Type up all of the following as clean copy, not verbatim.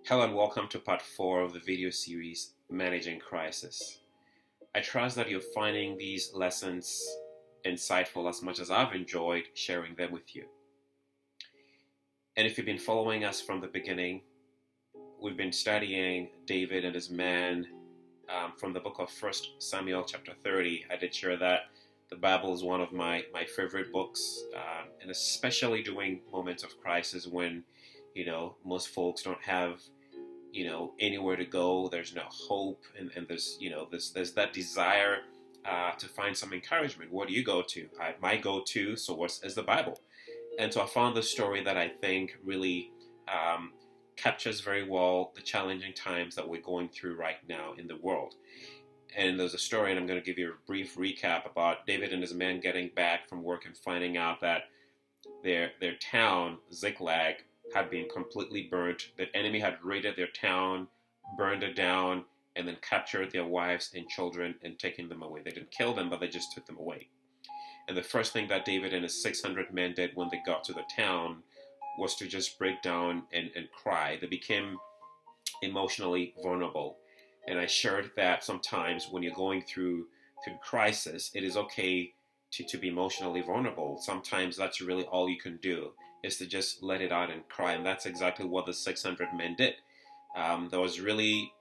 Hello and welcome to part 4 of the video series Managing Crisis. I trust that you're finding these lessons insightful as much as I've enjoyed sharing them with you. And if you've been following us from the beginning, we've been studying David and his men from the book of 1 Samuel chapter 30. I did share that the Bible is one of my favorite books, and especially during moments of crisis when, most folks don't have anywhere to go. There's no hope, and there's that desire to find some encouragement. What do you go to? My go-to source is the Bible, and so I found the story that I think really captures very well the challenging times that we're going through right now in the world. And there's a story, and I'm going to give you a brief recap about David and his men getting back from work and finding out that their town, Ziklag, had been completely burnt. The enemy had raided their town, burned it down, and then captured their wives and children and taken them away. They didn't kill them, but they just took them away. And the first thing that David and his 600 men did when they got to the town was to just break down and cry. They became emotionally vulnerable. And I shared that sometimes when you're going through crisis, it is okay to be emotionally vulnerable. Sometimes that's really all you can do, is to just let it out and cry. And that's exactly what the 600 men did. There was really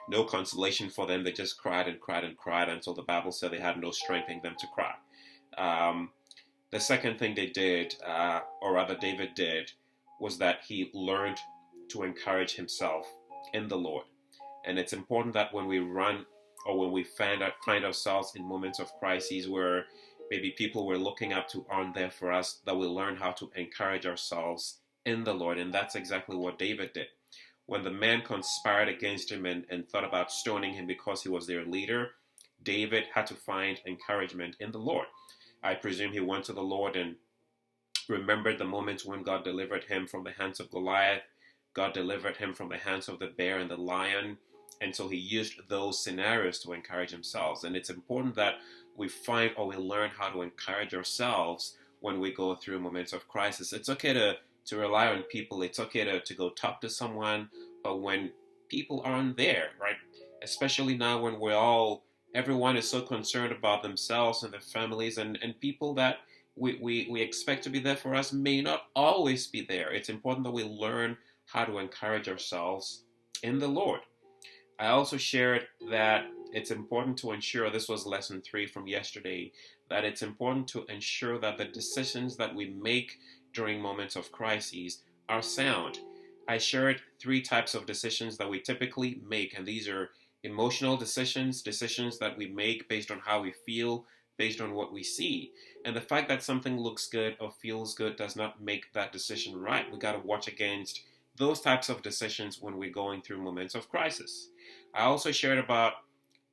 no consolation for them. They just cried and cried and cried until the Bible said they had no strength in them to cry. The second thing they did, or rather David did, was that he learned to encourage himself in the Lord. And it's important that when we run or when we find ourselves in moments of crises where maybe people we're looking up to aren't there for us, that we learn how to encourage ourselves in the Lord. And that's exactly what David did. When the men conspired against him and thought about stoning him because he was their leader, David had to find encouragement in the Lord. I presume he went to the Lord and remembered the moments when God delivered him from the hands of Goliath. God delivered him from the hands of the bear and the lion. And so he used those scenarios to encourage himself. And it's important that we find or we learn how to encourage ourselves when we go through moments of crisis. It's okay to rely on people. It's okay to go talk to someone. But when people aren't there, right? Especially now when everyone is so concerned about themselves and their families, and people that we expect to be there for us may not always be there. It's important that we learn how to encourage ourselves in the Lord. I also shared that it's important to ensure, this was lesson 3 from yesterday, that it's important to ensure that the decisions that we make during moments of crises are sound. I shared 3 types of decisions that we typically make, and these are emotional decisions that we make based on how we feel, based on what we see. And the fact that something looks good or feels good does not make that decision right. We got to watch against those types of decisions when we're going through moments of crisis. I also shared about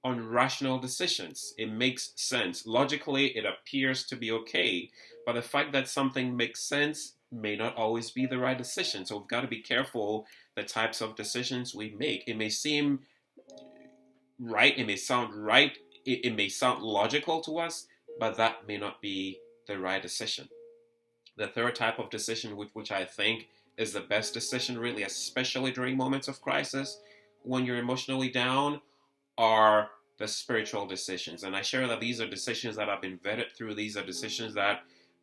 irrational decisions. It makes sense. Logically, it appears to be okay, but the fact that something makes sense may not always be the right decision. So we've got to be careful the types of decisions we make. It may seem right, it may sound right, it may sound logical to us, but that may not be the right decision. The third type of decision, which I think is the best decision, really, especially during moments of crisis, when you're emotionally down, are the spiritual decisions. And I share that these are decisions that have been vetted through. These are decisions that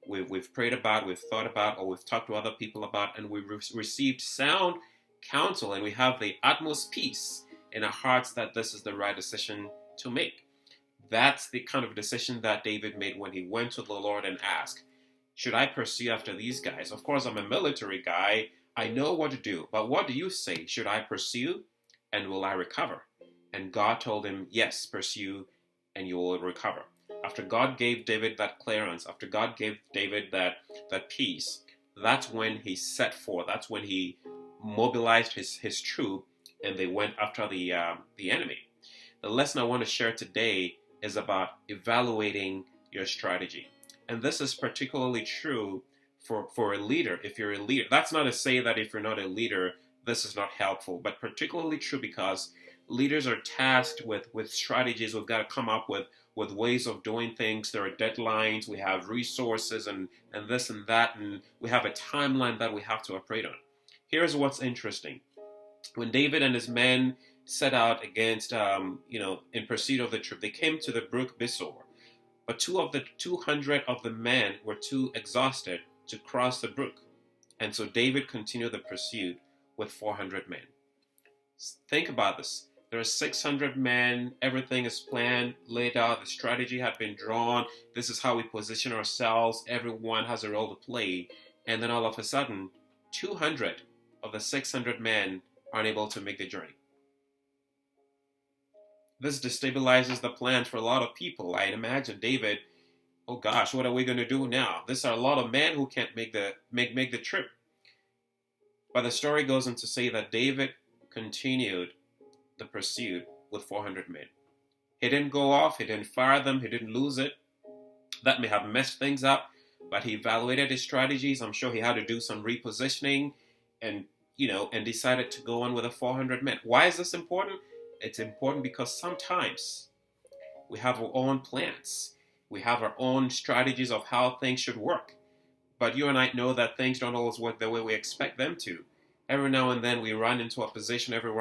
we've prayed about, we've thought about, or we've talked to other people about, and we've received sound counsel, and we have the utmost peace in our hearts that this is the right decision to make. That's the kind of decision that David made when he went to the Lord and asked, should I pursue after these guys? Of course, I'm a military guy. I know what to do. But what do you say? Should I pursue and will I recover? And God told him, yes, pursue and you will recover. After God gave David that clearance, after God gave David that peace, that's when he set forth. That's when he mobilized his troop and they went after the enemy. The lesson I want to share today is about evaluating your strategy. And this is particularly true for a leader. If you're a leader, that's not to say that if you're not a leader, this is not helpful, but particularly true because leaders are tasked with strategies. We've got to come up with ways of doing things. There are deadlines, we have resources and this and that, and we have a timeline that we have to operate on. Here's what's interesting. When David and his men set out against, in pursuit of the troop, they came to the brook Besor. But 200 of the men were too exhausted to cross the brook. And so David continued the pursuit with 400 men. Think about this. There are 600 men. Everything is planned, laid out. The strategy had been drawn. This is how we position ourselves. Everyone has a role to play. And then all of a sudden, 200 of the 600 men are unable to make the journey. This destabilizes the plans for a lot of people. I imagine David, oh gosh, what are we going to do now? This are a lot of men who can't make the trip. But the story goes on to say that David continued the pursuit with 400 men. He didn't go off, he didn't fire them, he didn't lose it. That may have messed things up, but he evaluated his strategies. I'm sure he had to do some repositioning and decided to go on with the 400 men. Why is this important? It's important because sometimes we have our own plans. We have our own strategies of how things should work. But you and I know that things don't always work the way we expect them to. Every now and then we run into opposition. Every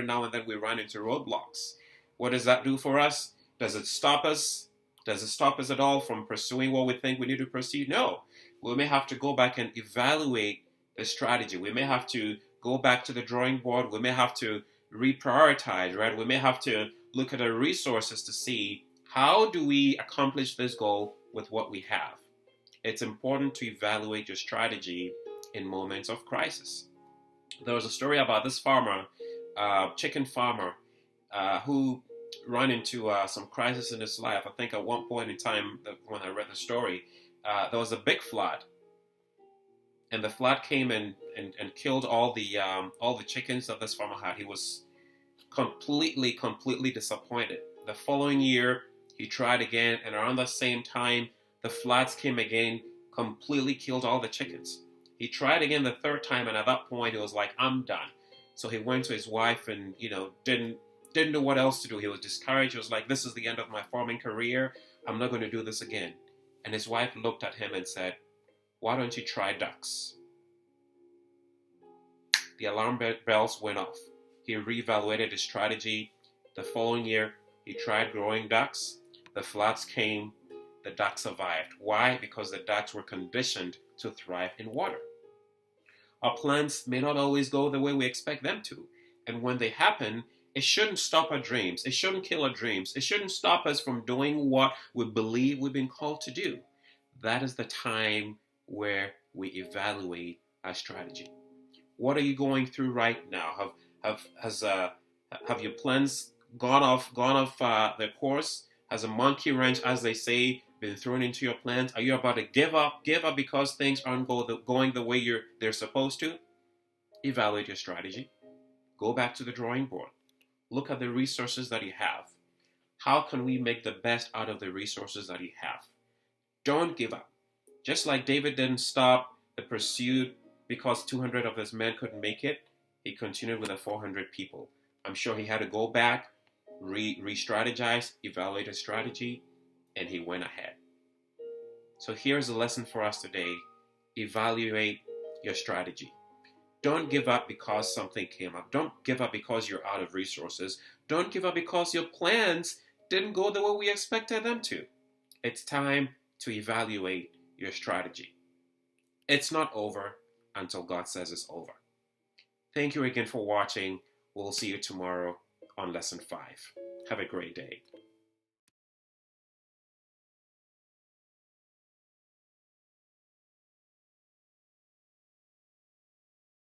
now and then we run into roadblocks. What does that do for us? Does it stop us? Does it stop us at all from pursuing what we think we need to pursue? No. We may have to go back and evaluate the strategy. We may have to go back to the drawing board. We may have to reprioritize, right? We may have to look at our resources to see how do we accomplish this goal with what we have. It's important to evaluate your strategy in moments of crisis. There was a story about this farmer, chicken farmer, who ran into some crisis in his life. I think at one point in time, when I read the story, there was a big flood, and the flood came and killed all the chickens that this farmer had. He was completely disappointed. The following year, he tried again, and around the same time, the floods came again, completely killed all the chickens. He tried again the third time, and at that point, he was like, I'm done. So he went to his wife and, didn't know what else to do. He was discouraged. He was like, this is the end of my farming career. I'm not going to do this again. And his wife looked at him and said, why don't you try ducks? The alarm bells went off. He reevaluated his strategy. The following year, he tried growing ducks. The floods came. The ducks survived. Why? Because the ducks were conditioned to thrive in water. Our plans may not always go the way we expect them to. And when they happen, it shouldn't stop our dreams. It shouldn't kill our dreams. It shouldn't stop us from doing what we believe we've been called to do. That is the time where we evaluate our strategy. What are you going through right now? Have your plans gone off their course? Has a monkey wrench, as they say, been thrown into your plans? Are you about to give up because things aren't going the way they're supposed to? Evaluate your strategy. Go back to the drawing board. Look at the resources that you have. How can we make the best out of the resources that you have? Don't give up. Just like David didn't stop the pursuit because 200 of his men couldn't make it, he continued with the 400 people. I'm sure he had to go back, re-strategize, evaluate his strategy, and he went ahead. So here's a lesson for us today. Evaluate your strategy. Don't give up because something came up. Don't give up because you're out of resources. Don't give up because your plans didn't go the way we expected them to. It's time to evaluate your strategy. It's not over until God says it's over. Thank you again for watching. We'll see you tomorrow on Lesson 5. Have a great day.